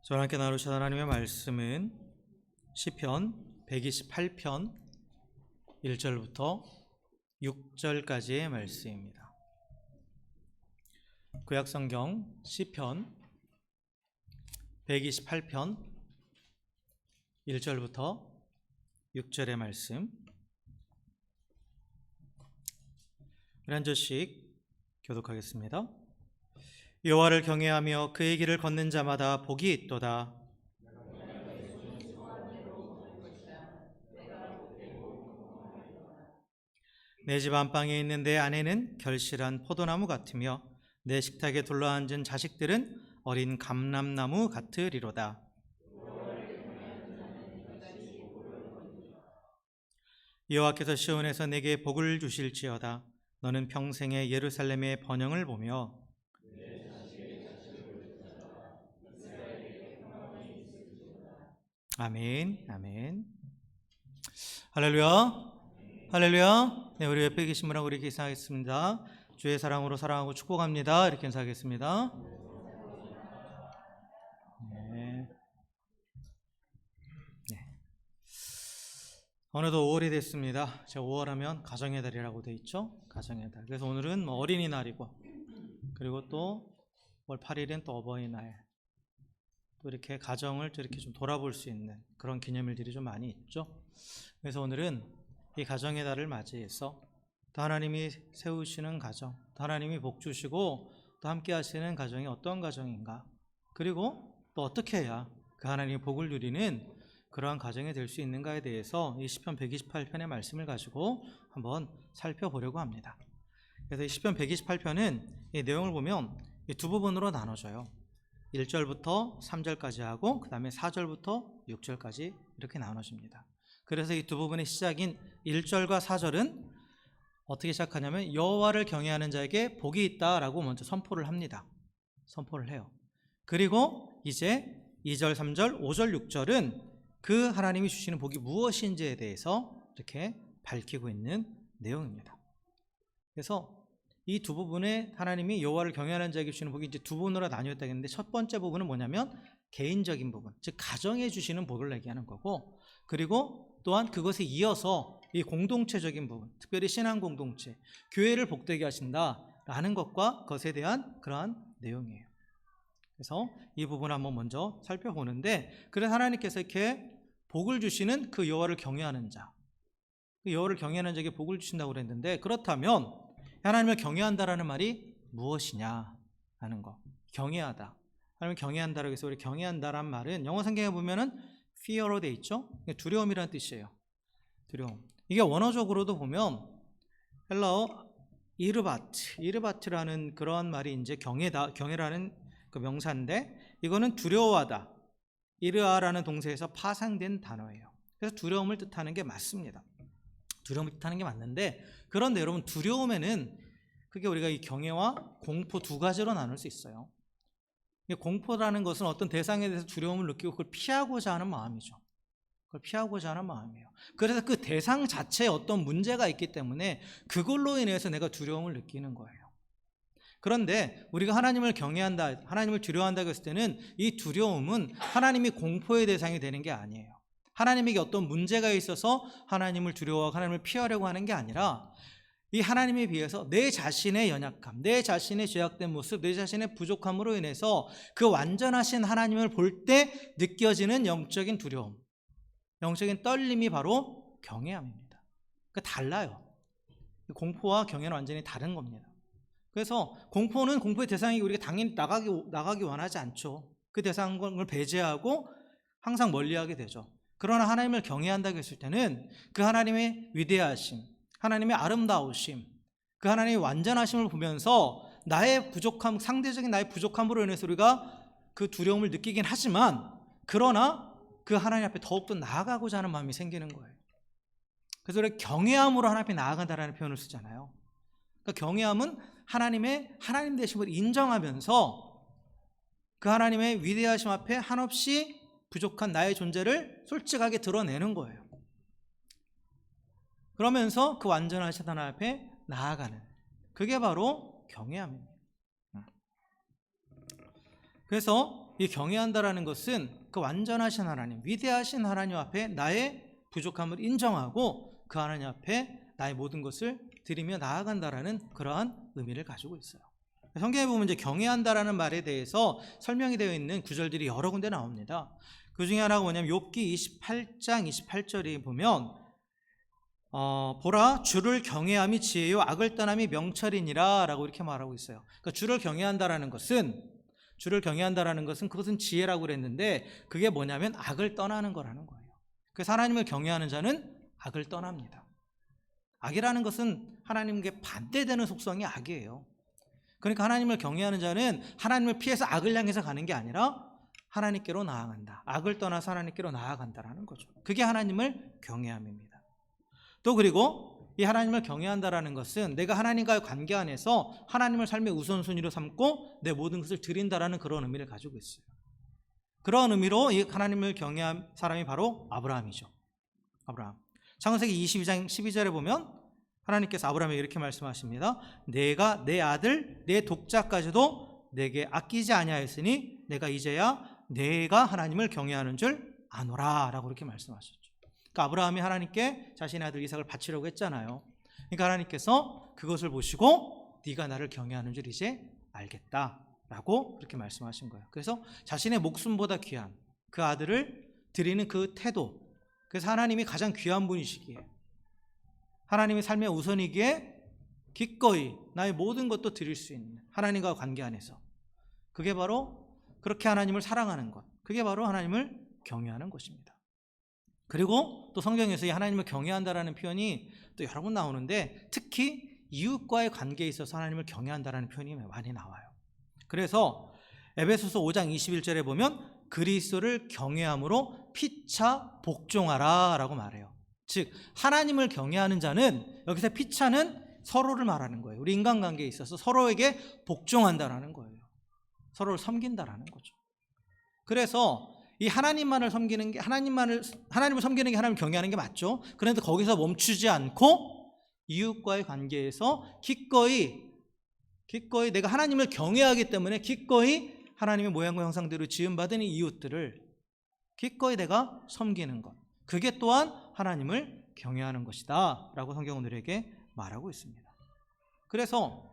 저와 함께 나누실 하나님의 말씀은 시편 128편 1절부터 6절까지의 말씀입니다. 구약성경 시편 128편 1절부터 6절의 말씀, 한 절씩 교독하겠습니다. 여호와를 경외하며 그의 길을 걷는 자마다 복이 있도다. 내 집 안방에 있는 내 아내는 결실한 포도나무 같으며 내 식탁에 둘러앉은 자식들은 어린 감람나무 같으리로다. 여호와께서 시온에서 내게 복을 주실지어다. 너는 평생에 예루살렘의 번영을 보며 아멘, 아멘. 할렐루야, 할렐루야. 네, 우리 옆에 계신 분하고 이렇게 인사하겠습니다. 주의 사랑으로 사랑하고 축복합니다. 이렇게 인사하겠습니다. 네. 네. 어느덧 5월이 됐습니다. 제가 5월 하면 가정의 달이라고 돼 있죠. 가정의 달. 그래서 오늘은 어린이날이고, 그리고 또 5월 8일은 또 어버이날. 또 이렇게 가정을 또 이렇게 좀 돌아볼 수 있는 그런 기념일들이 좀 많이 있죠. 그래서 오늘은 이 가정의 달을 맞이해서 또 하나님이 세우시는 가정, 또 하나님이 복 주시고 또 함께 하시는 가정이 어떤 가정인가, 그리고 또 어떻게 해야 그 하나님의 복을 누리는 그러한 가정이 될 수 있는가에 대해서 이 시편 128편의 말씀을 가지고 한번 살펴보려고 합니다. 그래서 이 시편 128편은 이 내용을 보면 이 두 부분으로 나눠져요. 1절부터 3절까지 하고 그 다음에 4절부터 6절까지 이렇게 나눠집니다. 그래서 이 두 부분의 시작인 1절과 4절은 어떻게 시작하냐면 여호와를 경외하는 자에게 복이 있다라고 먼저 선포를 합니다. 선포를 해요. 그리고 이제 2절, 3절, 5절, 6절은 그 하나님이 주시는 복이 무엇인지에 대해서 이렇게 밝히고 있는 내용입니다. 그래서 이 두 부분에 하나님이 여호와를 경외하는 자에게 주시는 복이 이제 두 부분으로 나뉘었다 했는데, 첫 번째 부분은 뭐냐면 개인적인 부분, 즉 가정에 주시는 복을 얘기하는 거고, 그리고 또한 그것에 이어서 이 공동체적인 부분, 특별히 신앙 공동체, 교회를 복되게 하신다라는 것과 그것에 대한 그러한 내용이에요. 그래서 이 부분을 한번 먼저 살펴보는데, 그래서 하나님께서 이렇게 복을 주시는 그 여호와를 경외하는 자, 그 여호와를 경외하는 자에게 복을 주신다고 그랬는데, 그렇다면 하나님을 경외한다라는 말이 무엇이냐 하는 거. 경외하다, 하나님을 경외한다라고 해서 우리 경외한다라는 말은 영어 성경에 보면은 fear로 돼 있죠. 두려움이라는 뜻이에요. 두려움. 이게 원어적으로도 보면 헬라어 이르바트라는 그런 말이 이제 경외라는 그 명사인데, 이거는 두려워하다, 이르아라는 동사에서 파생된 단어예요. 그래서 두려움을 뜻하는 게 맞습니다. 두려움을 뜻하는 게 맞는데, 그런데 여러분, 두려움에는 그게 우리가 이 경외와 공포 두 가지로 나눌 수 있어요. 공포라는 것은 어떤 대상에 대해서 두려움을 느끼고 그걸 피하고자 하는 마음이죠. 그걸 피하고자 하는 마음이에요. 그래서 그 대상 자체에 어떤 문제가 있기 때문에 그걸로 인해서 내가 두려움을 느끼는 거예요. 그런데 우리가 하나님을 경외한다, 하나님을 두려워한다고 했을 때는 이 두려움은 하나님이 공포의 대상이 되는 게 아니에요. 하나님에게 어떤 문제가 있어서 하나님을 두려워하고 하나님을 피하려고 하는 게 아니라, 이 하나님에 비해서 내 자신의 연약함, 내 자신의 죄악된 모습, 내 자신의 부족함으로 인해서 그 완전하신 하나님을 볼 때 느껴지는 영적인 두려움, 영적인 떨림이 바로 경외함입니다. 그러니까 달라요. 공포와 경외는 완전히 다른 겁니다. 그래서 공포는 공포의 대상이 우리가 당연히 나가기 원하지 않죠. 그 대상을 배제하고 항상 멀리하게 되죠. 그러나 하나님을 경외한다고 했을 때는 그 하나님의 위대하심, 하나님의 아름다우심, 그 하나님의 완전하심을 보면서 나의 부족함, 상대적인 나의 부족함으로 인해서 우리가 그 두려움을 느끼긴 하지만, 그러나 그 하나님 앞에 더욱더 나아가고자 하는 마음이 생기는 거예요. 그래서 우리가 경외함으로 하나님 앞에 나아간다라는 표현을 쓰잖아요. 그러니까 경외함은 하나님의 하나님 되심을 인정하면서 그 하나님의 위대하심 앞에 한없이 부족한 나의 존재를 솔직하게 드러내는 거예요. 그러면서 그 완전하신 하나님 앞에 나아가는, 그게 바로 경외함입니다. 그래서 이 경외한다라는 것은 그 완전하신 하나님, 위대하신 하나님 앞에 나의 부족함을 인정하고 그 하나님 앞에 나의 모든 것을 드리며 나아간다라는 그러한 의미를 가지고 있어요. 성경에 보면 이제 경외한다라는 말에 대해서 설명이 되어 있는 구절들이 여러 군데 나옵니다. 그 중에 하나가 뭐냐면 욥기 28장 28절에 보면 보라, 주를 경외함이 지혜요 악을 떠남이 명철이니라 라고 이렇게 말하고 있어요. 그러니까 주를 경외한다라는 것은 그것은 지혜라고 그랬는데 그게 뭐냐면 악을 떠나는 거라는 거예요. 그래서 하나님을 경외하는 자는 악을 떠납니다. 악이라는 것은 하나님께 반대되는 속성이 악이에요. 그러니까 하나님을 경외하는 자는 하나님을 피해서 악을 향해서 가는 게 아니라 하나님께로 나아간다. 악을 떠나서 하나님께로 나아간다라는 거죠. 그게 하나님을 경외함입니다. 또 그리고 이 하나님을 경외한다라는 것은 내가 하나님과의 관계 안에서 하나님을 삶의 우선순위로 삼고 내 모든 것을 드린다라는 그런 의미를 가지고 있어요. 그런 의미로 이 하나님을 경외한 사람이 바로 아브라함이죠. 아브라함. 창세기 22장 12절에 보면 하나님께서 아브라함에게 이렇게 말씀하십니다. 내가 내 아들 내 독자까지도 내게 아끼지 아니하였으니 내가 이제야 내가 하나님을 경외하는 줄 아노라 라고 이렇게 말씀하셨죠. 그러니까 아브라함이 하나님께 자신의 아들 이삭을 바치려고 했잖아요. 그러니까 하나님께서 그것을 보시고 네가 나를 경외하는 줄 이제 알겠다 라고 그렇게 말씀하신 거예요. 그래서 자신의 목숨보다 귀한 그 아들을 드리는 그 태도, 그래서 하나님이 가장 귀한 분이시기에 하나님의 삶의 우선이기에 기꺼이 나의 모든 것도 드릴 수 있는 하나님과 관계 안에서, 그게 바로 그렇게 하나님을 사랑하는 것, 그게 바로 하나님을 경외하는 것입니다. 그리고 또 성경에서 이 하나님을 경외한다라는 표현이 또 여러 번 나오는데 특히 이웃과의 관계에 있어서 하나님을 경외한다라는 표현이 많이 나와요. 그래서 에베소서 5장 21절에 보면 그리스도를 경외함으로 피차 복종하라 라고 말해요. 즉 하나님을 경외하는 자는, 여기서 피차는 서로를 말하는 거예요. 우리 인간관계에 있어서 서로에게 복종한다라는 거예요. 서로를 섬긴다라는 거죠. 그래서 이 하나님만을 섬기는 게 하나님을 섬기는 게 하나님을 경외하는 게 맞죠. 그런데 거기서 멈추지 않고 이웃과의 관계에서 기꺼이 내가 하나님을 경외하기 때문에 기꺼이 하나님의 모양과 형상대로 지음받은 이 이웃들을 기꺼이 내가 섬기는 것, 그게 또한 하나님을 경외하는 것이다 라고 성경은 우리에게 말하고 있습니다. 그래서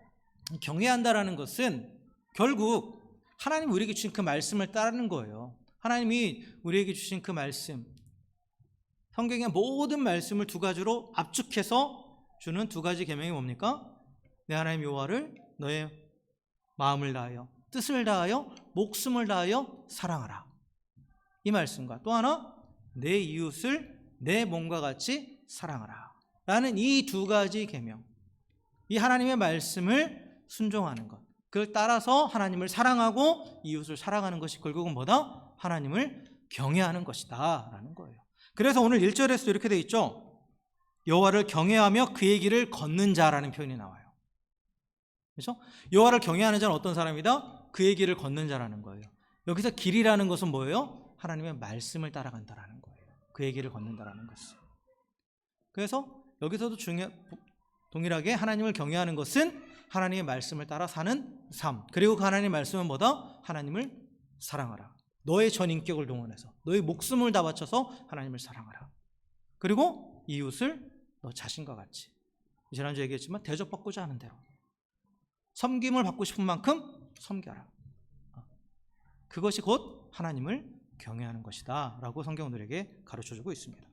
경외한다라는 것은 결국 하나님이 우리에게 주신 그 말씀을 따르는 거예요. 하나님이 우리에게 주신 그 말씀, 성경의 모든 말씀을 두 가지로 압축해서 주는 두 가지 계명이 뭡니까? 내 하나님 여호와를 너의 마음을 다하여 뜻을 다하여 목숨을 다하여 사랑하라, 이 말씀과 또 하나 내 이웃을 내 몸과 같이 사랑하라 라는 이 두 가지 계명, 이 하나님의 말씀을 순종하는 것, 그걸 따라서 하나님을 사랑하고 이웃을 사랑하는 것이 결국은 뭐다? 하나님을 경외하는 것이다 라는 거예요. 그래서 오늘 1절에서도 이렇게 되어 있죠. 여호와를 경외하며 그의 길을 걷는 자라는 표현이 나와요. 그렇죠? 여호와를 경외하는 자는 어떤 사람이다? 그의 길을 걷는 자라는 거예요. 여기서 길이라는 것은 뭐예요? 하나님의 말씀을 따라간다라는 거예요. 그의 길을 걷는다라는 것은. 그래서 여기서도 동일하게 하나님을 경외하는 것은 하나님의 말씀을 따라 사는 삶, 그리고 그 하나님의 말씀은 뭐다? 하나님을 사랑하라. 너의 전 인격을 동원해서 너의 목숨을 다 바쳐서 하나님을 사랑하라. 그리고 이웃을 너 자신과 같이, 지난주에 얘기했지만 대접받고자 하는 대로 섬김을 받고 싶은 만큼 섬겨라. 그것이 곧 하나님을 경외하는 것이다 라고 성경은 우리에게 가르쳐주고 있습니다.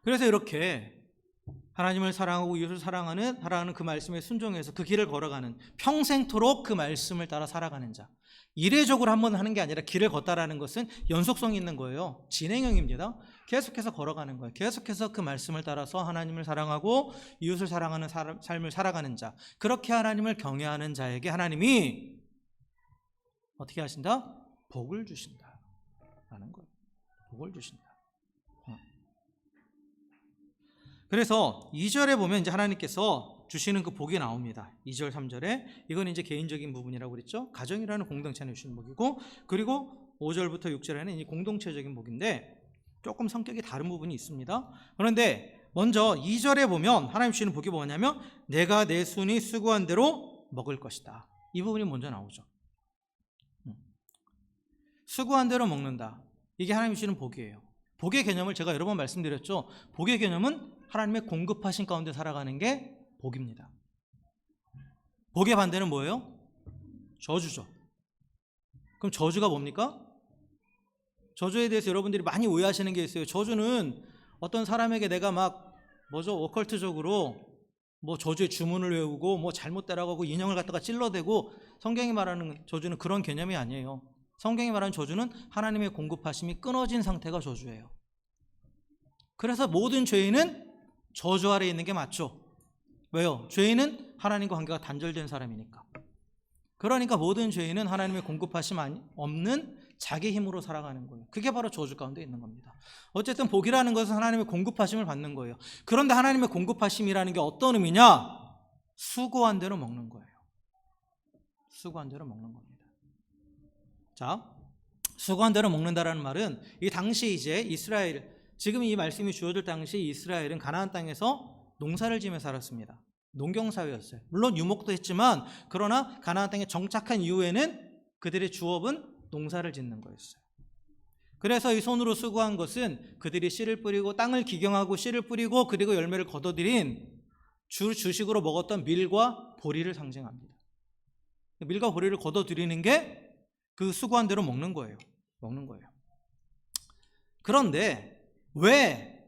그래서 이렇게 하나님을 사랑하고 이웃을 사랑하는 그 말씀에 순종해서 그 길을 걸어가는, 평생토록 그 말씀을 따라 살아가는 자, 이례적으로 한번 하는 게 아니라 길을 걷다라는 것은 연속성이 있는 거예요. 진행형입니다. 계속해서 걸어가는 거예요. 계속해서 그 말씀을 따라서 하나님을 사랑하고 이웃을 사랑하는 삶을 살아가는 자, 그렇게 하나님을 경외하는 자에게 하나님이 어떻게 하신다? 복을 주신다라는 거예요. 복을 주신다. 그래서 2절에 보면 이제 하나님께서 주시는 그 복이 나옵니다. 2절, 3절에 이건 이제 개인적인 부분이라고 그랬죠. 가정이라는 공동체 안에 주시는 복이고, 그리고 5절부터 6절에는 이 공동체적인 복인데 조금 성격이 다른 부분이 있습니다. 그런데 먼저 2절에 보면 하나님 주시는 복이 뭐냐면 내가 내 손이 수고한 대로 먹을 것이다. 이 부분이 먼저 나오죠. 수고한 대로 먹는다. 이게 하나님이 주시는 복이에요. 복의 개념을 제가 여러 번 말씀드렸죠. 복의 개념은 하나님의 공급하신 가운데 살아가는 게 복입니다. 복의 반대는 뭐예요? 저주죠. 그럼 저주가 뭡니까? 저주에 대해서 여러분들이 많이 오해하시는 게 있어요. 저주는 어떤 사람에게 내가 막 오컬트적으로 저주의 주문을 외우고 잘못되라고 하고 인형을 갖다가 찔러대고, 성경이 말하는 저주는 그런 개념이 아니에요. 성경이 말하는 저주는 하나님의 공급하심이 끊어진 상태가 저주예요. 그래서 모든 죄인은 저주 아래 있는 게 맞죠. 왜요? 죄인은 하나님과 관계가 단절된 사람이니까. 그러니까 모든 죄인은 하나님의 공급하심 없는 자기 힘으로 살아가는 거예요. 그게 바로 저주 가운데 있는 겁니다. 어쨌든 복이라는 것은 하나님의 공급하심을 받는 거예요. 그런데 하나님의 공급하심이라는 게 어떤 의미냐? 수고한 대로 먹는 거예요. 수고한 대로 먹는 겁니다. 자, 수고한 대로 먹는다라는 말은 이 당시 이제 이스라엘, 지금 이 말씀이 주어질 당시 이스라엘은 가나안 땅에서 농사를 지며 살았습니다. 농경사회였어요. 물론 유목도 했지만, 그러나 가나안 땅에 정착한 이후에는 그들의 주업은 농사를 짓는 거였어요. 그래서 이 손으로 수고한 것은 그들이 씨를 뿌리고 땅을 기경하고 씨를 뿌리고 그리고 열매를 거둬들인 주식으로 먹었던 밀과 보리를 상징합니다. 밀과 보리를 거둬들이는 게 그 수고한 대로 먹는 거예요. 그런데 왜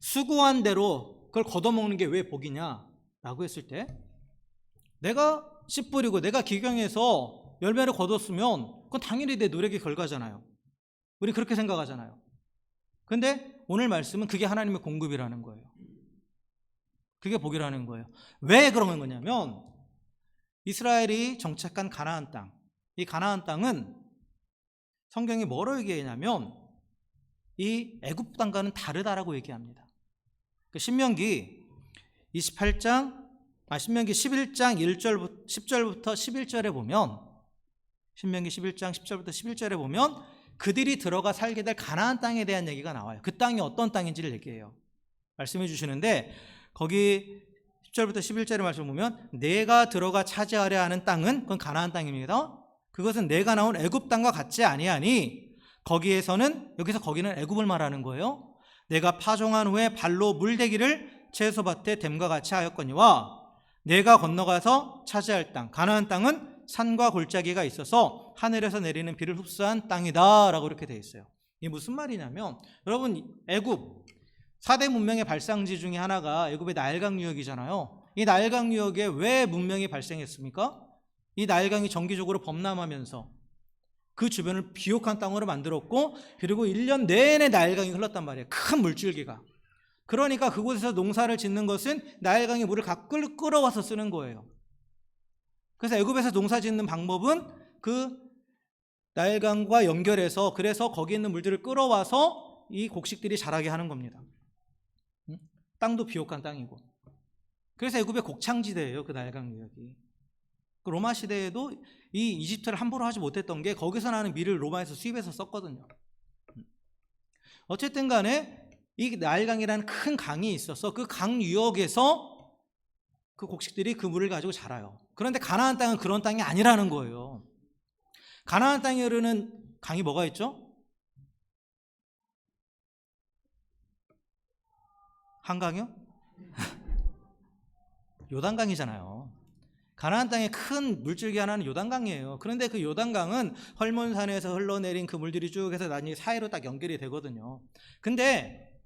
수고한 대로 그걸 걷어먹는 게 왜 복이냐라고 했을 때, 내가 씨 뿌리고 내가 기경해서 열매를 거뒀으면 그건 당연히 내 노력의 결과잖아요. 우리 그렇게 생각하잖아요. 근데 오늘 말씀은 그게 하나님의 공급이라는 거예요. 그게 복이라는 거예요. 왜 그런 거냐면, 이스라엘이 정착한 가나안 땅, 이 가나안 땅은 성경이 뭐로 얘기하냐면 이 애굽 땅과는 다르다라고 얘기합니다. 신명기 11장 10절부터 11절에 보면, 신명기 11장 10절부터 11절에 보면 그들이 들어가 살게 될 가나안 땅에 대한 얘기가 나와요. 그 땅이 어떤 땅인지를 얘기해요. 말씀해 주시는데, 거기 10절부터 11절의 말씀을 보면 내가 들어가 차지하려 하는 땅은 그건 가나안 땅입니다. 그것은 내가 나온 애굽 땅과 같지 아니하니, 여기서 거기는 애굽을 말하는 거예요. 내가 파종한 후에 발로 물대기를 채소밭에 댐과 같이 하였거니와, 내가 건너가서 차지할 땅 가나안 땅은 산과 골짜기가 있어서 하늘에서 내리는 비를 흡수한 땅이다 라고 이렇게 되어 있어요. 이게 무슨 말이냐면, 여러분, 애굽 4대 문명의 발상지 중에 하나가 애굽의 나일강 유역이잖아요. 이 나일강 유역에 왜 문명이 발생했습니까? 이 나일강이 정기적으로 범람하면서 그 주변을 비옥한 땅으로 만들었고, 그리고 1년 내내 나일강이 흘렀단 말이에요. 큰 물줄기가. 그러니까 그곳에서 농사를 짓는 것은 나일강의 물을 끌어와서 쓰는 거예요. 그래서 애굽에서 농사 짓는 방법은 그 나일강과 연결해서, 그래서 거기 있는 물들을 끌어와서 이 곡식들이 자라게 하는 겁니다. 땅도 비옥한 땅이고. 그래서 애굽의 곡창지대예요, 그 나일강 유역이. 그 로마 시대에도 이 이집트를 함부로 하지 못했던 게 거기서 나는 밀을 로마에서 수입해서 썼거든요. 어쨌든 간에 이 나일강이라는 큰 강이 있어서 그 강 유역에서 그 곡식들이 그 물을 가지고 자라요. 그런데 가나안 땅은 그런 땅이 아니라는 거예요. 가나안 땅에 흐르는 강이 뭐가 있죠? 한강이요? 요단강이잖아요. 가나안 땅의 큰 물줄기 하나는 요단강이에요. 그런데 그 요단강은 헐몬산에서 흘러내린 그 물들이 쭉 해서 나중에 사이로 딱 연결이 되거든요. 근데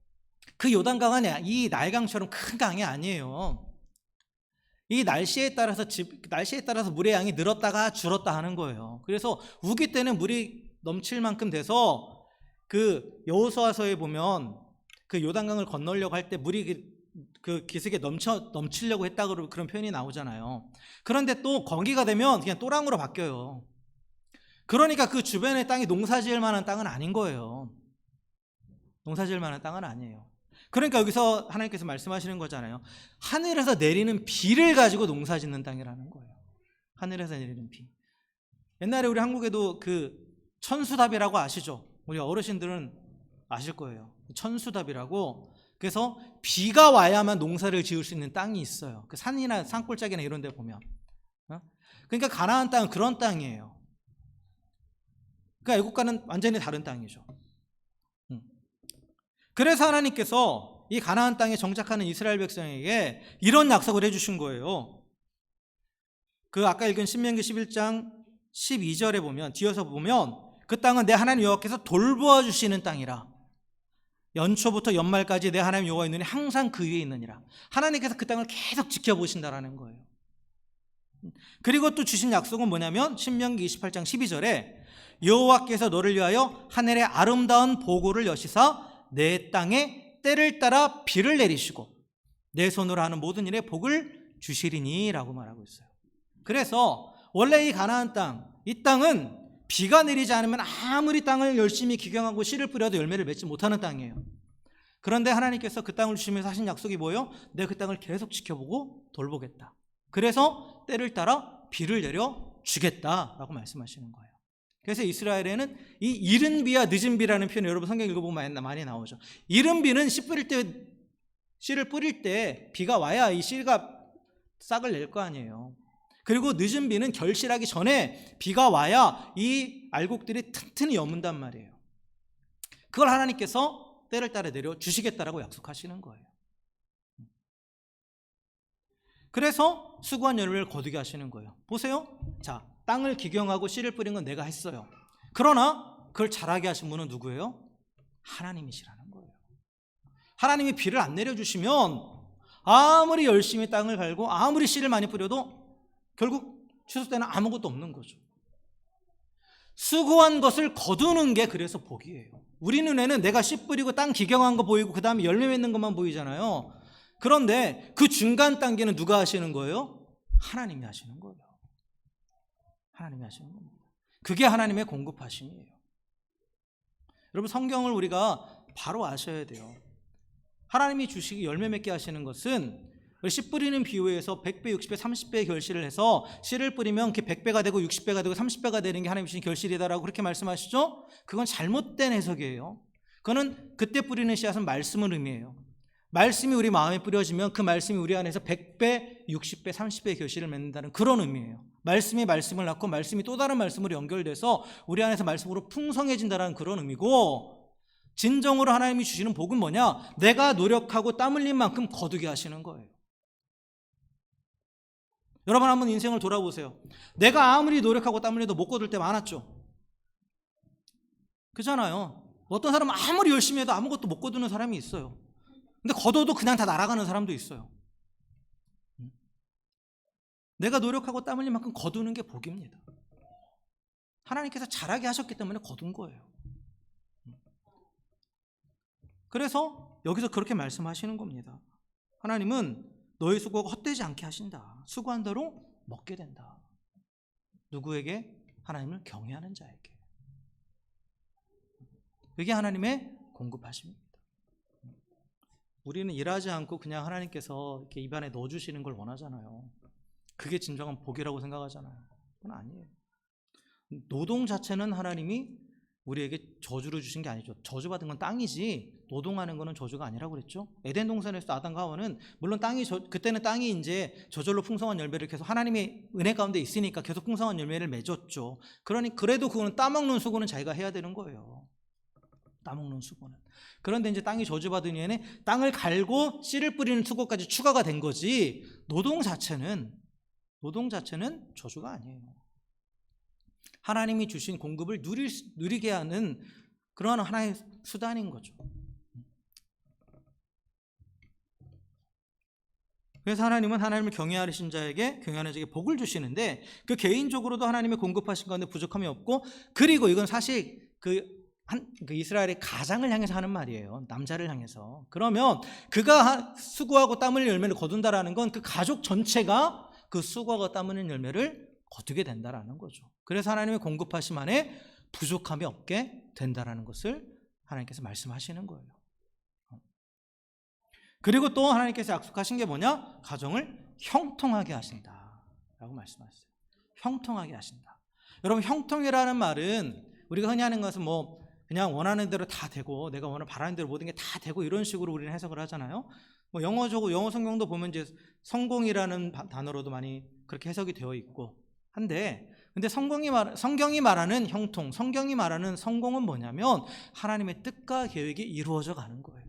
그 요단강은 이 나일강처럼 큰 강이 아니에요. 이 날씨에 따라서 물의 양이 늘었다가 줄었다 하는 거예요. 그래서 우기 때는 물이 넘칠 만큼 돼서, 그 여호수아서에 보면 그 요단강을 건너려고 할 때 물이 그 기슭에 넘치려고 했다고 그런 표현이 나오잖아요. 그런데 또 거기가 되면 그냥 또랑으로 바뀌어요. 그러니까 그 주변의 땅이 농사지을 만한 땅은 아닌 거예요. 농사지을 만한 땅은 아니에요. 그러니까 여기서 하나님께서 말씀하시는 거잖아요. 하늘에서 내리는 비를 가지고 농사짓는 땅이라는 거예요. 하늘에서 내리는 비. 옛날에 우리 한국에도 그 천수답이라고 아시죠? 우리 어르신들은 아실 거예요. 천수답이라고. 그래서 비가 와야만 농사를 지을 수 있는 땅이 있어요. 그 산이나 산골짜기나 이런 데 보면. 그러니까 가나안 땅은 그런 땅이에요. 그 애국과는 완전히 다른 땅이죠. 그래서 하나님께서 이 가나안 땅에 정착하는 이스라엘 백성에게 이런 약속을 해주신 거예요. 그 아까 읽은 신명기 11장 12절에 보면, 뒤에서 보면, 그 땅은 내 하나님 여호와께서 돌보아 주시는 땅이라. 연초부터 연말까지 내 하나님 여호와의 눈이 항상 그 위에 있느니라. 하나님께서 그 땅을 계속 지켜보신다라는 거예요. 그리고 또 주신 약속은 뭐냐면 신명기 28장 12절에 여호와께서 너를 위하여 하늘의 아름다운 보고를 여시사 내 땅에 때를 따라 비를 내리시고 내 손으로 하는 모든 일에 복을 주시리니 라고 말하고 있어요. 그래서 원래 이 가나안 땅, 이 땅은 비가 내리지 않으면 아무리 땅을 열심히 기경하고 씨를 뿌려도 열매를 맺지 못하는 땅이에요. 그런데 하나님께서 그 땅을 주시면서 하신 약속이 뭐예요? 내가 그 땅을 계속 지켜보고 돌보겠다. 그래서 때를 따라 비를 내려 주겠다라고 말씀하시는 거예요. 그래서 이스라엘에는 이 이른 비와 늦은 비라는 표현이 여러분 성경 읽어보면 많이 나오죠. 이른 비는 씨를 뿌릴 때 비가 와야 이 씨가 싹을 낼 거 아니에요. 그리고 늦은 비는 결실하기 전에 비가 와야 이 알곡들이 튼튼히 여문단 말이에요. 그걸 하나님께서 때를 따라 내려 주시겠다라고 약속하시는 거예요. 그래서 수고한 열매를 거두게 하시는 거예요. 보세요. 자, 땅을 기경하고 씨를 뿌린 건 내가 했어요. 그러나 그걸 자라게 하신 분은 누구예요? 하나님이시라는 거예요. 하나님이 비를 안 내려주시면 아무리 열심히 땅을 갈고 아무리 씨를 많이 뿌려도 결국 추수 때는 아무것도 없는 거죠. 수고한 것을 거두는 게 그래서 복이에요. 우리 눈에는 내가 씨 뿌리고 땅 기경한 거 보이고 그 다음에 열매 맺는 것만 보이잖아요. 그런데 그 중간 단계는 누가 하시는 거예요? 하나님이 하시는 거예요. 하나님이 하시는 겁니다. 그게 하나님의 공급하심이에요. 여러분, 성경을 우리가 바로 아셔야 돼요. 하나님이 주시기 열매 맺게 하시는 것은 씨 뿌리는 비유에서 100배, 60배, 30배의 결실을 해서 씨를 뿌리면 그게 100배가 되고 60배가 되고 30배가 되는 게 하나님이 주신 결실이다라고 그렇게 말씀하시죠? 그건 잘못된 해석이에요. 그거는 그때 뿌리는 씨앗은 말씀을 의미해요. 말씀이 우리 마음에 뿌려지면 그 말씀이 우리 안에서 100배, 60배, 30배의 결실을 맺는다는 그런 의미예요. 말씀이 말씀을 낳고 말씀이 또 다른 말씀으로 연결돼서 우리 안에서 말씀으로 풍성해진다는 그런 의미고, 진정으로 하나님이 주시는 복은 뭐냐? 내가 노력하고 땀 흘린 만큼 거두게 하시는 거예요. 여러분, 한번 인생을 돌아보세요. 내가 아무리 노력하고 땀 흘려도 못 거둘 때 많았죠? 그잖아요. 어떤 사람은 아무리 열심히 해도 아무것도 못 거두는 사람이 있어요. 근데 거둬도 그냥 다 날아가는 사람도 있어요. 내가 노력하고 땀 흘린 만큼 거두는 게 복입니다. 하나님께서 잘하게 하셨기 때문에 거둔 거예요. 그래서 여기서 그렇게 말씀하시는 겁니다. 하나님은 너의 수고가 헛되지 않게 하신다. 수고한 대로 먹게 된다. 누구에게? 하나님을 경외하는 자에게. 그게 하나님의 공급하십니다. 우리는 일하지 않고 그냥 하나님께서 이렇게 입안에 넣어주시는 걸 원하잖아요. 그게 진정한 복이라고 생각하잖아요. 그건 아니에요. 노동 자체는 하나님이 우리에게 저주를 주신 게 아니죠. 저주받은 건 땅이지 노동하는 거는 저주가 아니라고 그랬죠. 에덴 동산에서 아담과 하와는 물론 그때는 땅이 이제 저절로 풍성한 열매를 계속 하나님의 은혜 가운데 있으니까 계속 풍성한 열매를 맺었죠. 그래도 그거는 따먹는 수고는 자기가 해야 되는 거예요. 따먹는 수고는. 그런데 이제 땅이 저주받은 이후에는 땅을 갈고 씨를 뿌리는 수고까지 추가가 된 거지, 노동 자체는 저주가 아니에요. 하나님이 주신 공급을 누리게 하는 그러한 하나의 수단인 거죠. 그래서 하나님은 하나님을 경외하시는 자에게 복을 주시는데, 그 개인적으로도 하나님의 공급하신 가운데 부족함이 없고, 그리고 이건 사실 그 이스라엘의 가장을 향해서 하는 말이에요. 남자를 향해서. 그러면 그가 수고하고 땀 흘린 열매를 거둔다라는 건 그 가족 전체가 그 수고하고 땀 흘린 열매를 거두게 된다라는 거죠. 그래서 하나님의 공급하심 안에 부족함이 없게 된다라는 것을 하나님께서 말씀하시는 거예요. 그리고 또 하나님께서 약속하신 게 뭐냐? 가정을 형통하게 하신다라고 말씀하셨어요. 형통하게 하신다. 여러분, 형통이라는 말은 우리가 흔히 하는 것은 그냥 원하는 대로 다 되고 내가 바라는 대로 모든 게 다 되고 이런 식으로 우리는 해석을 하잖아요. 영어 성경도 보면 이제 성공이라는 단어로도 많이 그렇게 해석이 되어 있고 한데, 근데 성경이 말하는 형통, 성경이 말하는 성공은 뭐냐면 하나님의 뜻과 계획이 이루어져 가는 거예요.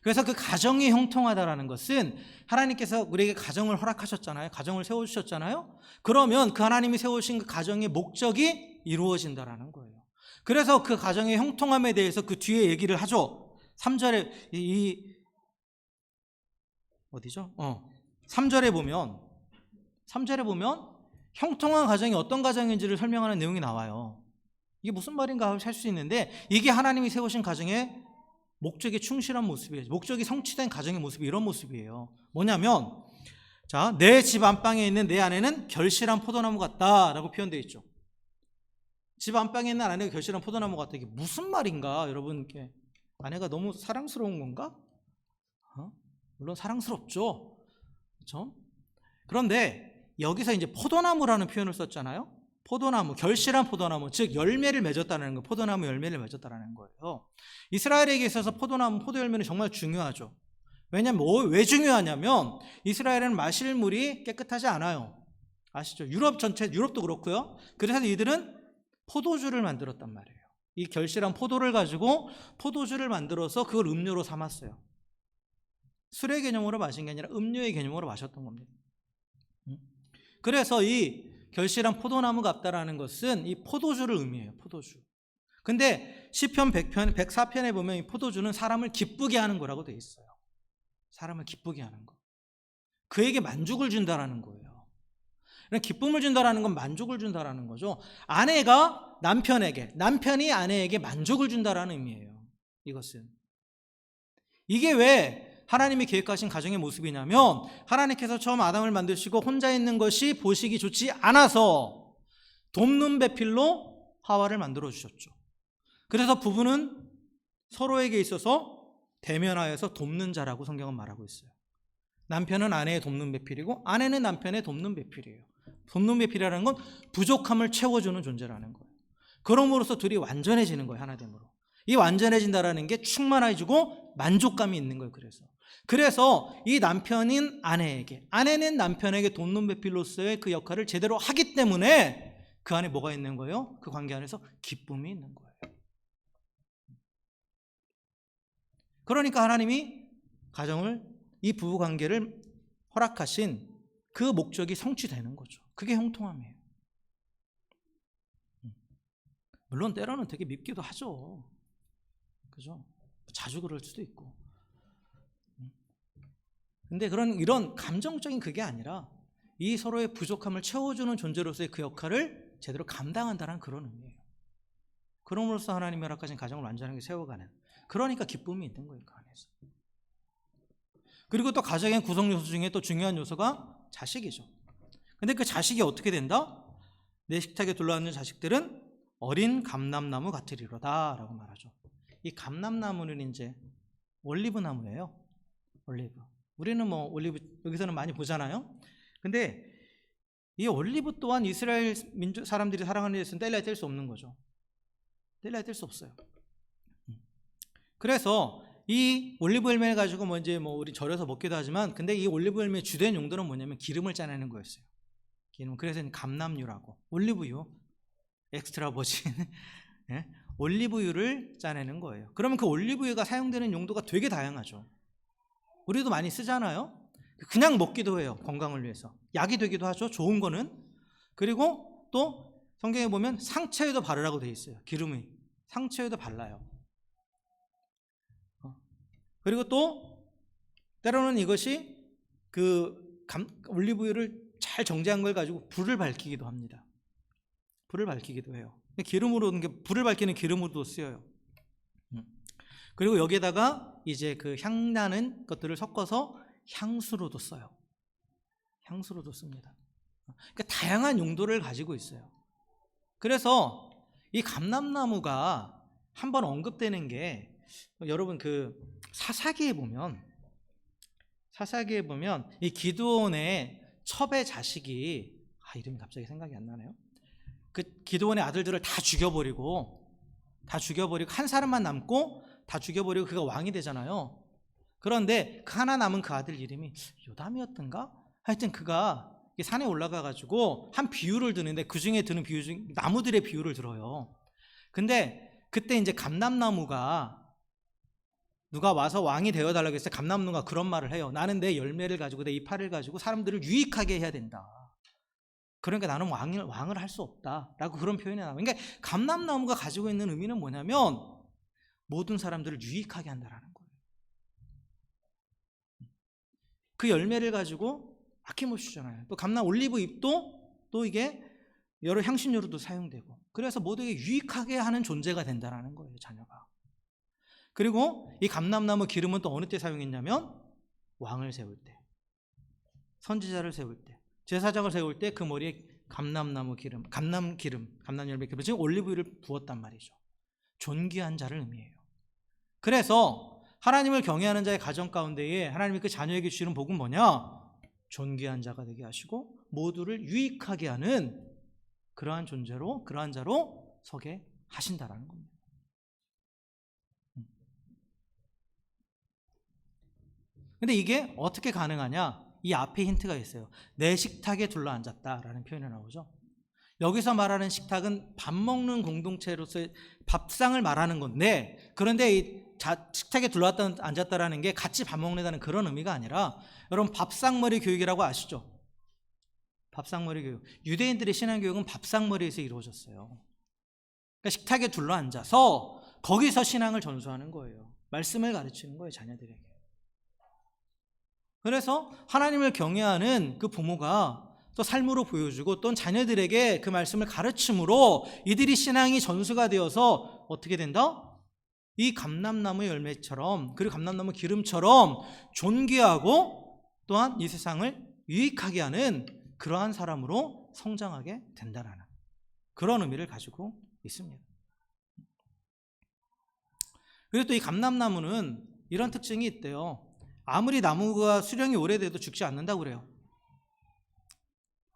그래서 그 가정이 형통하다라는 것은 하나님께서 우리에게 가정을 허락하셨잖아요. 가정을 세워주셨잖아요. 그러면 그 하나님이 세우신 그 가정의 목적이 이루어진다라는 거예요. 그래서 그 가정의 형통함에 대해서 그 뒤에 얘기를 하죠. 3절에 어디죠? 3절에 보면 형통한 가정이 어떤 가정인지를 설명하는 내용이 나와요. 이게 무슨 말인가 할 수 있는데 이게 하나님이 세우신 가정의 목적에 충실한 모습이에요. 목적이 성취된 가정의 모습이 이런 모습이에요. 뭐냐면 자, 내 집 안방에 있는 내 아내는 결실한 포도나무 같다라고 표현되어 있죠. 집 안방에 있는 아내가 결실한 포도나무 같다. 이게 무슨 말인가? 여러분, 아내가 너무 사랑스러운 건가? 물론 사랑스럽죠. 그렇죠? 그런데 여기서 이제 포도나무라는 표현을 썼잖아요. 포도나무, 결실한 포도나무, 즉 열매를 맺었다는 거, 포도나무 열매를 맺었다는 거예요. 이스라엘에게 있어서 포도나무, 포도 열매는 정말 중요하죠. 왜냐면 왜 중요하냐면 이스라엘은 마실 물이 깨끗하지 않아요. 아시죠? 유럽도 그렇고요. 그래서 이들은 포도주를 만들었단 말이에요. 이 결실한 포도를 가지고 포도주를 만들어서 그걸 음료로 삼았어요. 술의 개념으로 마신 게 아니라 음료의 개념으로 마셨던 겁니다. 그래서 이 결실한 포도나무 같다라는 것은 이 포도주를 의미해요. 포도주. 근데 시편 104편에 보면 이 포도주는 사람을 기쁘게 하는 거라고 되어 있어요. 사람을 기쁘게 하는 거. 그에게 만족을 준다라는 거예요. 기쁨을 준다라는 건 만족을 준다라는 거죠. 아내가 남편에게, 남편이 아내에게 만족을 준다라는 의미예요. 이것은. 이게 왜 하나님이 계획하신 가정의 모습이냐면 하나님께서 처음 아담을 만드시고 혼자 있는 것이 보시기 좋지 않아서 돕는 배필로 하와를 만들어 주셨죠. 그래서 부부는 서로에게 있어서 대면하여서 돕는 자라고 성경은 말하고 있어요. 남편은 아내의 돕는 배필이고 아내는 남편의 돕는 배필이에요. 돕는 배필이라는 건 부족함을 채워주는 존재라는 거예요. 그럼으로써 둘이 완전해지는 거예요. 하나됨으로. 이 완전해진다라는 게 충만해지고 만족감이 있는 거예요. 그래서 이 남편인 아내에게, 아내는 남편에게 돕는 배필로서의 그 역할을 제대로 하기 때문에 그 안에 뭐가 있는 거예요? 그 관계 안에서 기쁨이 있는 거예요. 그러니까 하나님이 가정을, 이 부부 관계를 허락하신 그 목적이 성취되는 거죠. 그게 형통함이에요. 물론 때로는 되게 밉기도 하죠. 그죠? 자주 그럴 수도 있고. 근데 이런 감정적인 그게 아니라 이 서로의 부족함을 채워주는 존재로서의 그 역할을 제대로 감당한다는 그런 의미예요. 그럼으로써 하나님이 허락하신 가정을 완전하게 세워가는, 그러니까 기쁨이 있는 거예요. 그 안에서. 그리고 또 가정의 구성 요소 중에 또 중요한 요소가 자식이죠. 근데 그 자식이 어떻게 된다? 내 식탁에 둘러앉는 자식들은 어린 감람나무 같으리로다 라고 말하죠. 이 감람나무는 이제 올리브 나무예요. 올리브. 우리는 뭐 올리브 여기서는 많이 보잖아요. 근데 이 올리브 또한 이스라엘 민족 사람들이 사랑하는 데서는 뗄래야 뗄 수 없는 거죠. 뗄래야 뗄 수 없어요. 그래서 이 올리브 열매를 가지고 우리 절여서 먹기도 하지만, 근데 이 올리브 열매의 주된 용도는 뭐냐면 기름을 짜내는 거였어요. 기름. 그래서 감람유라고, 올리브유, 엑스트라 버진 네? 올리브유를 짜내는 거예요. 그러면 그 올리브유가 사용되는 용도가 되게 다양하죠. 우리도 많이 쓰잖아요. 그냥 먹기도 해요. 건강을 위해서. 약이 되기도 하죠. 좋은 거는. 그리고 또 성경에 보면 상처에도 바르라고 되어 있어요. 기름이 상처에도 발라요. 그리고 또 때로는 이것이 올리브유를 잘 정제한 걸 가지고 불을 밝히기도 합니다. 불을 밝히기도 해요. 기름으로 불을 밝히는 기름으로도 쓰여요. 그리고 여기에다가 이제 그 향나는 것들을 섞어서 향수로도 써요. 향수로도 씁니다. 그러니까 다양한 용도를 가지고 있어요. 그래서 이 감람나무가 한번 언급되는 게, 여러분 사사기에 보면 이 기드온의 첩의 자식이, 이름이 갑자기 생각이 안 나네요. 그 기드온의 아들들을 다 죽여버리고 한 사람만 남고 다 죽여버리고 그가 왕이 되잖아요. 그런데 그 하나 남은 그 아들 이름이 요담이었던가? 하여튼 그가 산에 올라가 가지고 한 비유를 드는데 그 중에 드는 비유 중 나무들의 비유를 들어요. 근데 그때 이제 감람나무가 누가 와서 왕이 되어달라고 했을 때 감람나무가 그런 말을 해요. 나는 내 열매를 가지고 내 이파리를 가지고 사람들을 유익하게 해야 된다. 그러니까 나는 왕을 할 수 없다라고 그런 표현이 나와요. 그러니까 감람나무가 가지고 있는 의미는 뭐냐면 모든 사람들을 유익하게 한다라는 거예요. 그 열매를 가지고 아낌없이 주잖아요. 또 감람 올리브 잎도 또 이게 여러 향신료로도 사용되고, 그래서 모두에게 유익하게 하는 존재가 된다라는 거예요, 자녀가. 그리고 이 감람나무 기름은 또 어느 때 사용했냐면 왕을 세울 때, 선지자를 세울 때, 제사장을 세울 때 그 머리에 감람나무 기름, 감람열매 기름, 즉 올리브유를 부었단 말이죠. 존귀한 자를 의미해요. 그래서 하나님을 경외하는 자의 가정 가운데에 하나님이 그 자녀에게 주시는 복은 뭐냐? 존귀한 자가 되게 하시고 모두를 유익하게 하는 그러한 존재로, 그러한 자로 서게 하신다라는 겁니다. 근데 이게 어떻게 가능하냐? 이 앞에 힌트가 있어요. 내 식탁에 둘러앉았다라는 표현이 나오죠. 여기서 말하는 식탁은 밥 먹는 공동체로서의 밥상을 말하는 건데, 그런데 이 식탁에 둘러앉았다라는 게 같이 밥 먹는다는 그런 의미가 아니라, 여러분 밥상머리 교육이라고 아시죠? 밥상머리 교육. 유대인들의 신앙교육은 밥상머리에서 이루어졌어요. 그러니까 식탁에 둘러앉아서 거기서 신앙을 전수하는 거예요. 말씀을 가르치는 거예요, 자녀들에게. 그래서 하나님을 경외하는 그 부모가 또 삶으로 보여주고 또 자녀들에게 그 말씀을 가르침으로 이들이 신앙이 전수가 되어서 어떻게 된다? 이 감람나무 열매처럼, 그리고 감람나무 기름처럼 존귀하고 또한 이 세상을 유익하게 하는 그러한 사람으로 성장하게 된다는 그런 의미를 가지고 있습니다. 그리고 또 이 감람나무는 이런 특징이 있대요. 아무리 나무가 수령이 오래돼도 죽지 않는다고 그래요.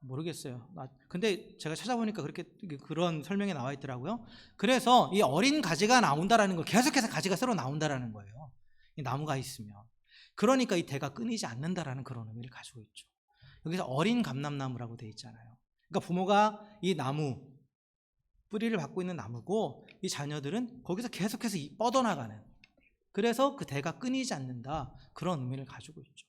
모르겠어요. 근데 제가 찾아보니까 그런 설명이 나와 있더라고요. 그래서 이 어린 가지가 나온다라는 거, 계속해서 가지가 새로 나온다라는 거예요. 이 나무가 있으면. 그러니까 이 대가 끊이지 않는다라는 그런 의미를 가지고 있죠. 여기서 어린 감람나무라고 되어 있잖아요. 그러니까 부모가 이 나무, 뿌리를 받고 있는 나무고, 이 자녀들은 거기서 계속해서 뻗어나가는, 그래서 그 대가 끊이지 않는다, 그런 의미를 가지고 있죠.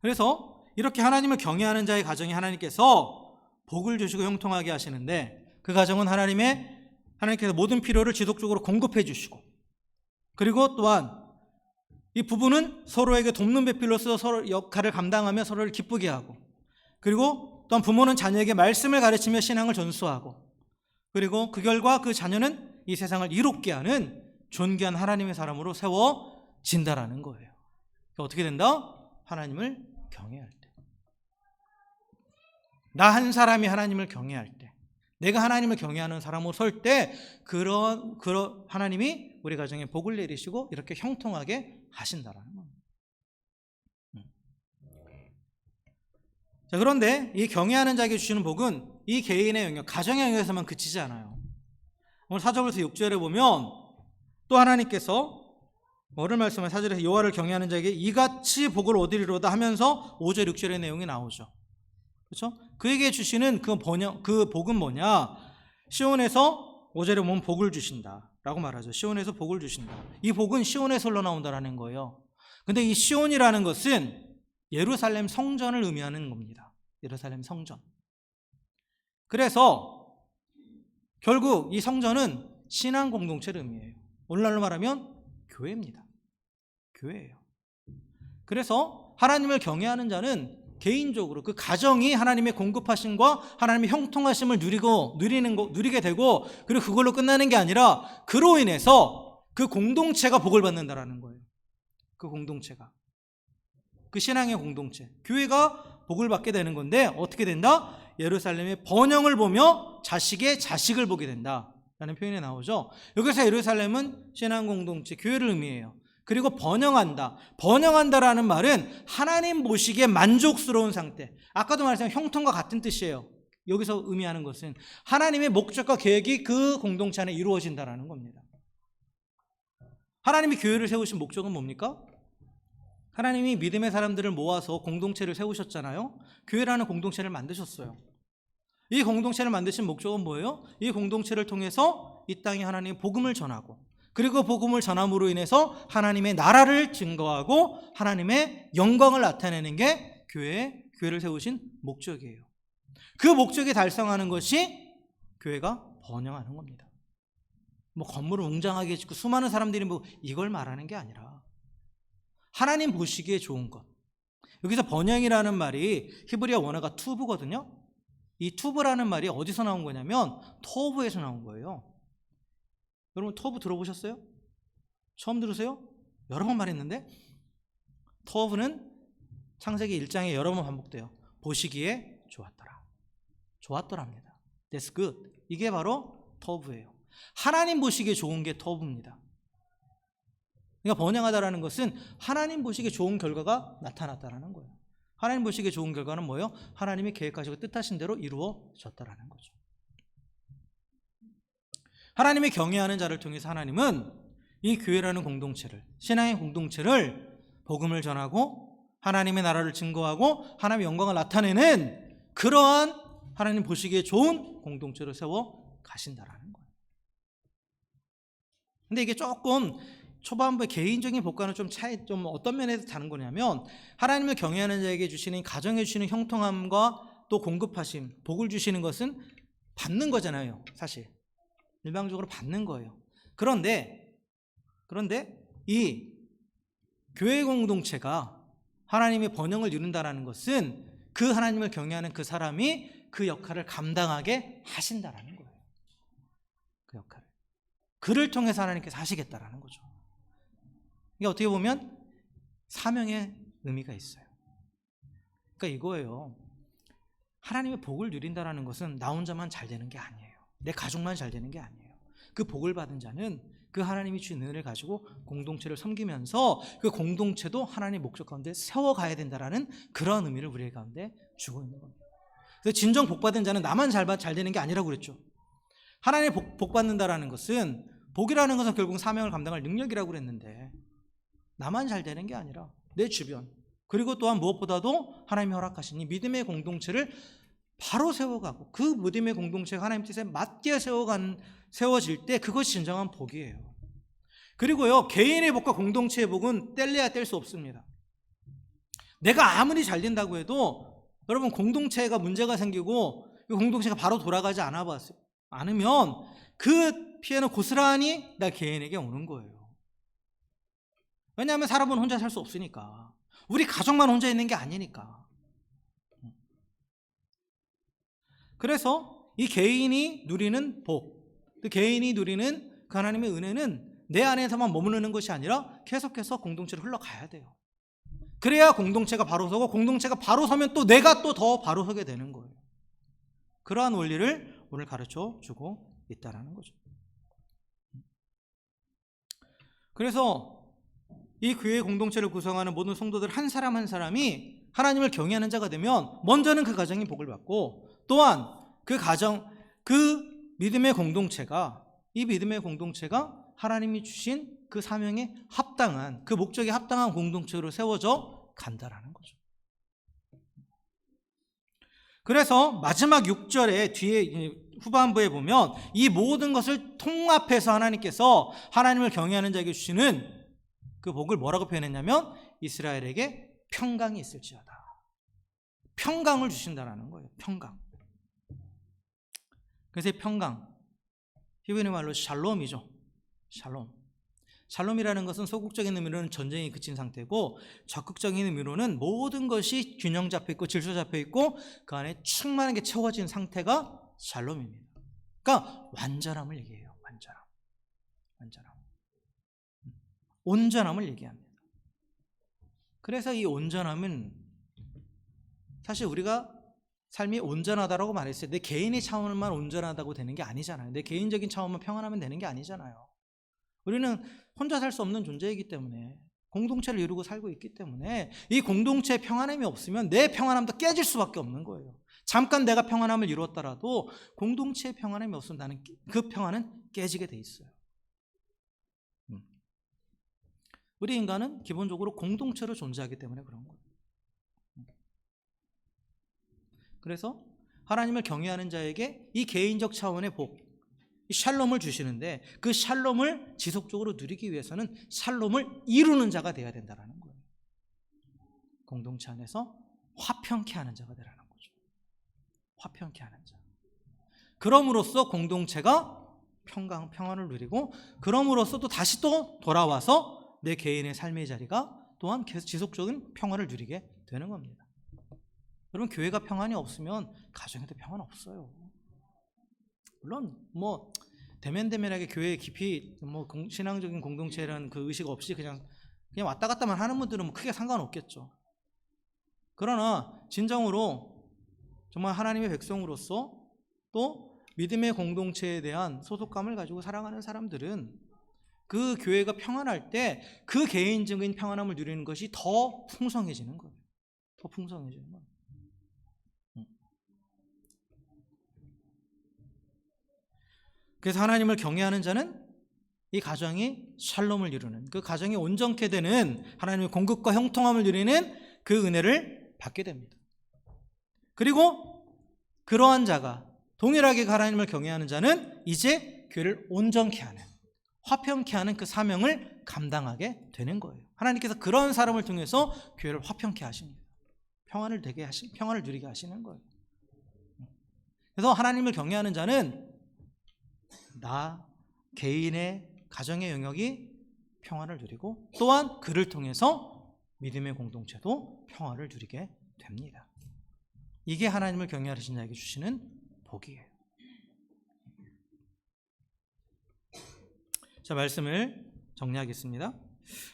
그래서 이렇게 하나님을 경외하는 자의 가정에 하나님께서 복을 주시고 형통하게 하시는데, 그 가정은 하나님께서 모든 필요를 지속적으로 공급해 주시고, 그리고 또한 이 부부는 서로에게 돕는 배필로서 서로 역할을 감당하며 서로를 기쁘게 하고, 그리고 또한 부모는 자녀에게 말씀을 가르치며 신앙을 전수하고, 그리고 그 결과 그 자녀는 이 세상을 이롭게 하는 존귀한 하나님의 사람으로 세워진다라는 거예요. 어떻게 된다? 하나님을 경외할 때, 나 한 사람이 하나님을 경외할 때, 내가 하나님을 경외하는 사람으로 설 때, 그런 하나님이 우리 가정에 복을 내리시고 이렇게 형통하게 하신다라는 겁니다. 자, 그런데 이 경외하는 자에게 주시는 복은 이 개인의 영역, 가정의 영역에서만 그치지 않아요. 오늘 4절부터 6절에 보면 또 하나님께서 뭐를 말씀하세요? 4절에서 여호와를 경외하는 자에게 이같이 복을 얻으리로다 하면서 5절, 6절의 내용이 나오죠. 그렇죠? 그에게 주시는 그 복은 뭐냐? 시온에서 5절에 보면 복을 주신다라고 말하죠. 시온에서 복을 주신다. 이 복은 시온에서 흘러나온다라는 거예요. 근데 이 시온이라는 것은 예루살렘 성전을 의미하는 겁니다. 예루살렘 성전. 그래서 결국 이 성전은 신앙 공동체를 의미해요. 오늘날로 말하면 교회입니다. 교회예요. 그래서 하나님을 경외하는 자는 개인적으로 그 가정이 하나님의 공급하심과 하나님의 형통하심을 누리게 되고, 그리고 그걸로 끝나는 게 아니라 그로 인해서 그 공동체가 복을 받는다라는 거예요. 그 공동체가, 그 신앙의 공동체, 교회가 복을 받게 되는 건데, 어떻게 된다? 예루살렘의 번영을 보며 자식의 자식을 보게 된다라는 표현이 나오죠. 여기서 예루살렘은 신앙 공동체, 교회를 의미해요. 그리고 번영한다라는 말은 하나님 보시기에 만족스러운 상태. 아까도 말했지만 형통과 같은 뜻이에요. 여기서 의미하는 것은 하나님의 목적과 계획이 그 공동체 안에 이루어진다라는 겁니다. 하나님이 교회를 세우신 목적은 뭡니까? 하나님이 믿음의 사람들을 모아서 공동체를 세우셨잖아요. 교회라는 공동체를 만드셨어요. 이 공동체를 만드신 목적은 뭐예요? 이 공동체를 통해서 이 땅에 하나님의 복음을 전하고, 그리고 복음을 전함으로 인해서 하나님의 나라를 증거하고 하나님의 영광을 나타내는 게 교회를 세우신 목적이에요. 그 목적에 달성하는 것이 교회가 번영하는 겁니다. 뭐 건물을 웅장하게 짓고 수많은 사람들이 뭐 이걸 말하는 게 아니라 하나님 보시기에 좋은 것. 여기서 번영이라는 말이 히브리어 원어가 투브거든요. 이 투브라는 말이 어디서 나온 거냐면 토브에서 나온 거예요. 여러분 토브 들어보셨어요? 처음 들으세요? 여러 번 말했는데 토브는 창세기 1장에 여러 번 반복돼요. 보시기에 좋았더라. 좋았더랍니다. That's good. 이게 바로 토브예요. 하나님 보시기에 좋은 게 토브입니다. 그러니까 번영하다라는 것은 하나님 보시기에 좋은 결과가 나타났다라는 거예요. 하나님 보시기에 좋은 결과는 뭐예요? 하나님이 계획하시고 뜻하신 대로 이루어졌다라는 거죠. 하나님의 경외하는 자를 통해서 하나님은 이 교회라는 공동체를, 신앙의 공동체를 복음을 전하고 하나님의 나라를 증거하고 하나님의 영광을 나타내는 그러한 하나님 보시기에 좋은 공동체로 세워 가신다라는 거예요. 근데 이게 조금 초반부의 개인적인 복과는 좀 어떤 면에서 다른 거냐면 하나님을 경외하는 자에게 주시는 가정해 주시는 형통함과 또 공급하심, 복을 주시는 것은 받는 거잖아요. 사실 일방적으로 받는 거예요. 그런데 이 교회 공동체가 하나님의 번영을 이룬다라는 것은 그 하나님을 경외하는 그 사람이 그 역할을 감당하게 하신다라는 거예요. 그 역할을 그를 통해서 하나님께서 하시겠다라는 거죠. 이게 어떻게 보면 사명의 의미가 있어요. 그러니까 이거예요. 하나님의 복을 누린다라는 것은 나 혼자만 잘 되는 게 아니에요. 내 가족만 잘 되는 게 아니에요. 그 복을 받은 자는 그 하나님이 주신 은혜를 가지고 공동체를 섬기면서 그 공동체도 하나님의 목적 가운데 세워가야 된다라는 그런 의미를 우리 가운데 주고 있는 겁니다. 그래서 진정 복 받은 자는 나만 잘 되는 게 아니라고 그랬죠. 하나님의 복 받는다라는 것은, 복이라는 것은 결국 사명을 감당할 능력이라고 그랬는데 나만 잘 되는 게 아니라 내 주변, 그리고 또한 무엇보다도 하나님이 허락하신 이 믿음의 공동체를 바로 세워가고 그 믿음의 공동체가 하나님 뜻에 맞게 세워질 때 그것이 진정한 복이에요. 그리고요, 개인의 복과 공동체의 복은 뗄래야 뗄 수 없습니다. 내가 아무리 잘 된다고 해도 여러분 공동체가 문제가 생기고 그 공동체가 바로 돌아가지 않으면 그 피해는 고스란히 나 개인에게 오는 거예요. 왜냐하면 사람은 혼자 살 수 없으니까. 우리 가족만 혼자 있는 게 아니니까. 그래서 이 개인이 누리는 복, 그 개인이 누리는 그 하나님의 은혜는 내 안에서만 머무르는 것이 아니라 계속해서 공동체로 흘러가야 돼요. 그래야 공동체가 바로 서고, 공동체가 바로 서면 또 내가 또 더 바로 서게 되는 거예요. 그러한 원리를 오늘 가르쳐 주고 있다는 거죠. 그래서 이 교회 공동체를 구성하는 모든 성도들 한 사람 한 사람이 하나님을 경외하는 자가 되면 먼저는 그 가정이 복을 받고, 또한 그 가정, 그 믿음의 공동체가, 이 믿음의 공동체가 하나님이 주신 그 사명에 합당한, 그 목적에 합당한 공동체로 세워져 간다라는 거죠. 그래서 마지막 6절에 뒤에 후반부에 보면 이 모든 것을 통합해서 하나님께서 하나님을 경외하는 자에게 주시는 그 복을 뭐라고 표현했냐면 이스라엘에게 평강이 있을지어다. 평강을 주신다라는 거예요. 평강. 그래서 평강, 히브리 말로 샬롬이죠. 샬롬. 샬롬이라는 것은 소극적인 의미로는 전쟁이 그친 상태고, 적극적인 의미로는 모든 것이 균형 잡혀 있고 질서 잡혀 있고 그 안에 충만한 게 채워진 상태가 샬롬입니다. 그러니까 완전함을 얘기해요. 완전함. 온전함을 얘기합니다. 그래서 이 온전함은 사실 우리가 삶이 온전하다라고 말했어요. 내 개인의 차원만 온전하다고 되는 게 아니잖아요. 내 개인적인 차원만 평안하면 되는 게 아니잖아요. 우리는 혼자 살 수 없는 존재이기 때문에, 공동체를 이루고 살고 있기 때문에 이 공동체의 평안함이 없으면 내 평안함도 깨질 수밖에 없는 거예요. 잠깐 내가 평안함을 이루었더라도 공동체의 평안함이 없으면 나는 그 평안은 깨지게 돼 있어요. 우리 인간은 기본적으로 공동체로 존재하기 때문에 그런 거예요. 그래서 하나님을 경외하는 자에게 이 개인적 차원의 복, 이 샬롬을 주시는데 그 샬롬을 지속적으로 누리기 위해서는 샬롬을 이루는 자가 되어야 된다는 거예요. 공동체 안에서 화평케 하는 자가 되라는 거죠. 화평케 하는 자. 그럼으로써 공동체가 평안을 누리고, 그럼으로써 또 다시 또 돌아와서 내 개인의 삶의 자리가 또한 계속 지속적인 평안을 누리게 되는 겁니다. 여러분, 교회가 평안이 없으면 가정에도 평안 없어요. 물론 뭐 대면대면하게 교회에 깊이 뭐 신앙적인 공동체라는 그 의식 없이 그냥 왔다 갔다만 하는 분들은 뭐 크게 상관없겠죠. 그러나 진정으로 정말 하나님의 백성으로서 또 믿음의 공동체에 대한 소속감을 가지고 살아가는 사람들은 그 교회가 평안할 때 그 개인적인 평안함을 누리는 것이 더 풍성해지는 거예요. 더 풍성해지는 거예요. 그래서 하나님을 경외하는 자는 이 가정이 샬롬을 이루는, 그 가정이 온전케 되는 하나님의 공급과 형통함을 누리는 그 은혜를 받게 됩니다. 그리고 그러한 자가, 동일하게 하나님을 경외하는 자는 이제 교회를 온전케 하는, 화평케 하는 그 사명을 감당하게 되는 거예요. 하나님께서 그런 사람을 통해서 교회를 화평케 하십니다. 평안을 누리게 하시는 거예요. 그래서 하나님을 경외하는 자는 나 개인의 가정의 영역이 평안을 누리고, 또한 그를 통해서 믿음의 공동체도 평안을 누리게 됩니다. 이게 하나님을 경외하시는 자에게 주시는 복이에요. 자, 말씀을 정리하겠습니다.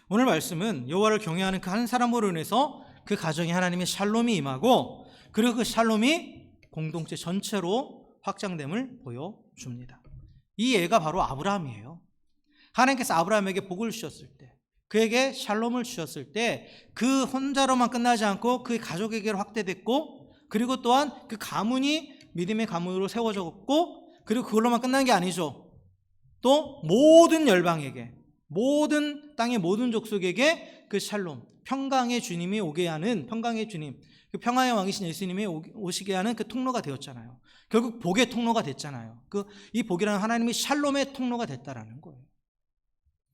오늘 말씀은 여호와를 경외하는 그 한 사람으로 인해서 그 가정에 하나님의 샬롬이 임하고, 그리고 그 샬롬이 공동체 전체로 확장됨을 보여줍니다. 이 예가 바로 아브라함이에요. 하나님께서 아브라함에게 복을 주셨을 때, 그에게 샬롬을 주셨을 때 그 혼자로만 끝나지 않고 그 가족에게로 확대됐고, 그리고 또한 그 가문이 믿음의 가문으로 세워졌고, 그리고 그걸로만 끝난 게 아니죠. 또 모든 열방에게, 모든 땅의 모든 족속에게 그 샬롬, 평강의 주님이 오게 하는, 평강의 주님, 그 평화의 왕이신 예수님이 오시게 하는 그 통로가 되었잖아요. 결국 복의 통로가 됐잖아요. 이 복이라는 하나님의 샬롬의 통로가 됐다라는 거예요.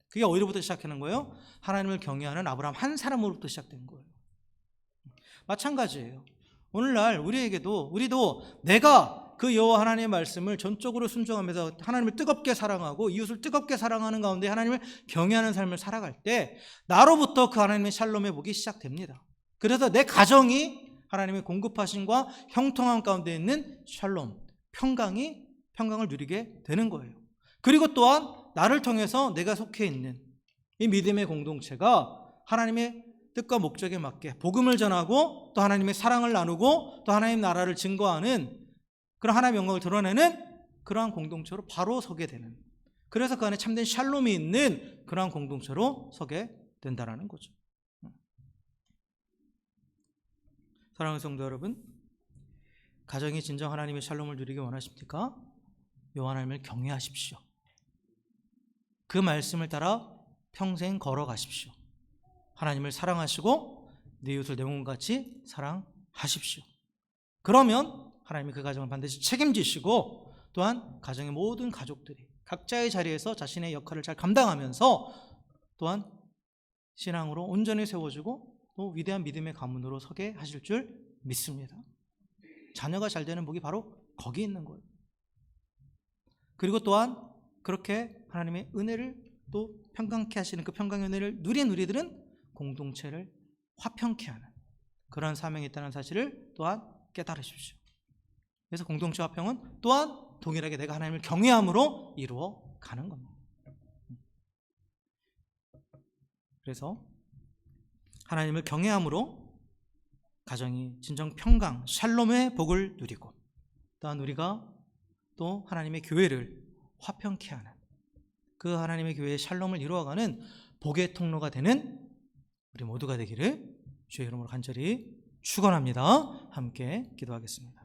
그게 어디로부터 시작하는 거예요? 하나님을 경외하는 아브라함 한 사람으로부터 시작된 거예요. 마찬가지예요. 오늘날 우리도 내가 그 여호와 하나님의 말씀을 전적으로 순종하면서 하나님을 뜨겁게 사랑하고 이웃을 뜨겁게 사랑하는 가운데 하나님을 경외하는 삶을 살아갈 때 나로부터 그 하나님의 샬롬의 복이 시작됩니다. 그래서 내 가정이 하나님의 공급하심과 형통함 가운데 있는 샬롬, 평강을 누리게 되는 거예요. 그리고 또한 나를 통해서 내가 속해 있는 이 믿음의 공동체가 하나님의 뜻과 목적에 맞게 복음을 전하고, 또 하나님의 사랑을 나누고, 또 하나님 나라를 증거하는 그런 하나님의 영광을 드러내는 그러한 공동체로 바로 서게 되는, 그래서 그 안에 참된 샬롬이 있는 그러한 공동체로 서게 된다는 거죠. 사랑하는 성도 여러분, 가정이 진정 하나님의 샬롬을 누리기 원하십니까? 여호와 하나님을 경외하십시오. 그 말씀을 따라 평생 걸어가십시오. 하나님을 사랑하시고 내 이웃을 내 몸같이 사랑하십시오. 그러면 하나님이 그 가정을 반드시 책임지시고, 또한 가정의 모든 가족들이 각자의 자리에서 자신의 역할을 잘 감당하면서 또한 신앙으로 온전히 세워지고 또 위대한 믿음의 가문으로 서게 하실 줄 믿습니다. 자녀가 잘 되는 복이 바로 거기 있는 거예요. 그리고 또한 그렇게 하나님의 은혜를 또 평강케 하시는 그 평강의 은혜를 누린 우리들은 공동체를 화평케 하는 그런 사명이 있다는 사실을 또한 깨달으십시오. 그래서 공동체 화평은 또한 동일하게 내가 하나님을 경외함으로 이루어가는 겁니다. 그래서 하나님을 경외함으로 가정이 진정 평강, 샬롬의 복을 누리고, 또한 우리가 또 하나님의 교회를 화평케 하는 그 하나님의 교회의 샬롬을 이루어가는 복의 통로가 되는 우리 모두가 되기를 주의 이름으로 간절히 축원합니다. 함께 기도하겠습니다.